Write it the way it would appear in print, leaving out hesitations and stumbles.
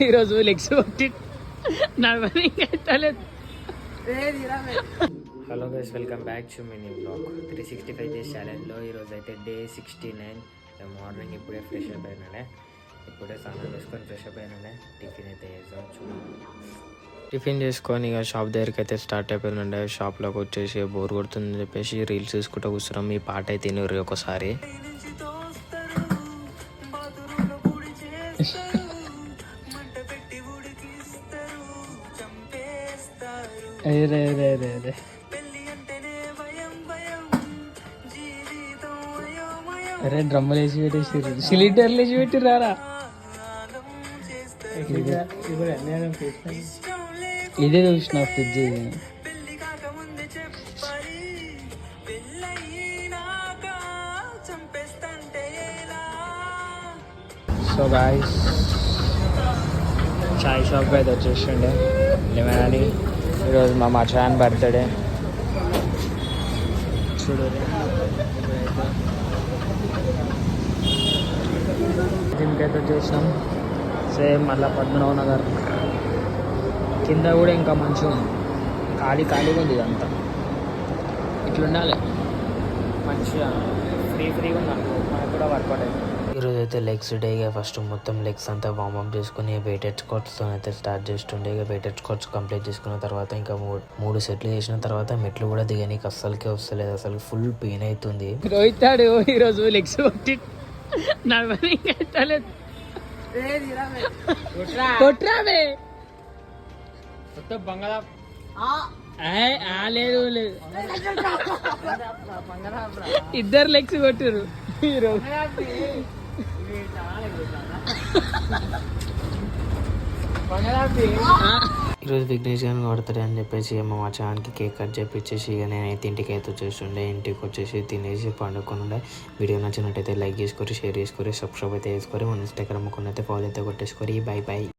ఈరోజు లెగ్స్ కొట్టి నడవలేదు. Hello guys, welcome back to mini blog 365 days ఛాలెంజ్లో ఈరోజు అయితే డే 69. మార్నింగ్ ఇప్పుడే ఫ్రెష్ అప్ అయినానే, ఇప్పుడే స్నానం చేసుకొని ఫ్రెష్ అప్ అయినానే. టిఫిన్ అయితే వేసవచ్చు. టిఫిన్ చేసుకొని ఇక షాప్ దగ్గరికి అయితే స్టార్ట్ అయిపోయిందండి. షాప్లోకి వచ్చేసి బోర్ కొడుతుందని చెప్పేసి రీల్స్ చూసుకుంటూ కూర్చున్నాం. ఈ పాట అయితే తినరు ఒకసారి. అరే డ్రమ్ములు వేసి పెట్టేసారు, సిలిండర్లు వేసి పెట్టిరారా. ఇదే చూసిన ఫ్రిడ్జ్. సో గాయ్స్, చాయ్ షాప్ అయితే వచ్చేసిండే లేమని. ఈరోజు మా మచాన్ బర్త్డే. చూడు దీనికైతే వచ్చేసినాం. సేమ్ మళ్ళీ పద్మనాభ నగర్ కింద కూడా ఇంకా మంచిగా ఉంది. ఖాళీగా ఉంది ఇదంతా. ఇట్లుండాలి మంచిగా ఫ్రీగా ఉంది అనుకో, మనకు కూడా వర్కౌట్ అయింది. ఈరోజు అయితే లెగ్స్ డే. ఇక ఫస్ట్ మొత్తం లెగ్స్ అంతా వార్మప్ చేసుకుని వెయిటెడ్ స్క్వాట్స్తో అయితే స్టార్ట్ చేస్తుండే. ఇక వెయిటెడ్ స్క్వాట్స్ కంప్లీట్ చేసుకున్న తర్వాత ఇంకా మూడు సెట్లు చేసిన తర్వాత మెట్లు కూడా దిగనీకి అస్సలకే వస్తలేదు. అసలు ఫుల్ పెయిన్ అవుతుంది. రోహితాడు ఈరోజు లెగ్స్ కొట్టి నడవలేదు. బంగాళా లేదు లేదు, ఇద్దరు లెగ్స్ కొట్టారు ఈరోజు. ఈరోజు విఘ్నేష్ గారిని కొడతాడు అని చెప్పేసి మా మచానికి కేక్ కట్ చేపించేసి ఇక నేనైతే ఇంటికి అయితే వచ్చేస్తుండే. ఇంటికి వచ్చేసి తినేసి పండుకొని ఉండే. వీడియో నచ్చినట్టయితే లైక్ చేసుకొని, షేర్ చేసుకొని, సబ్స్క్రైబ్ అయితే చేసుకొని, మన ఇన్స్టాగ్రామ్ అయితే ఫాలో అయితే కొట్టేసుకొని. By by.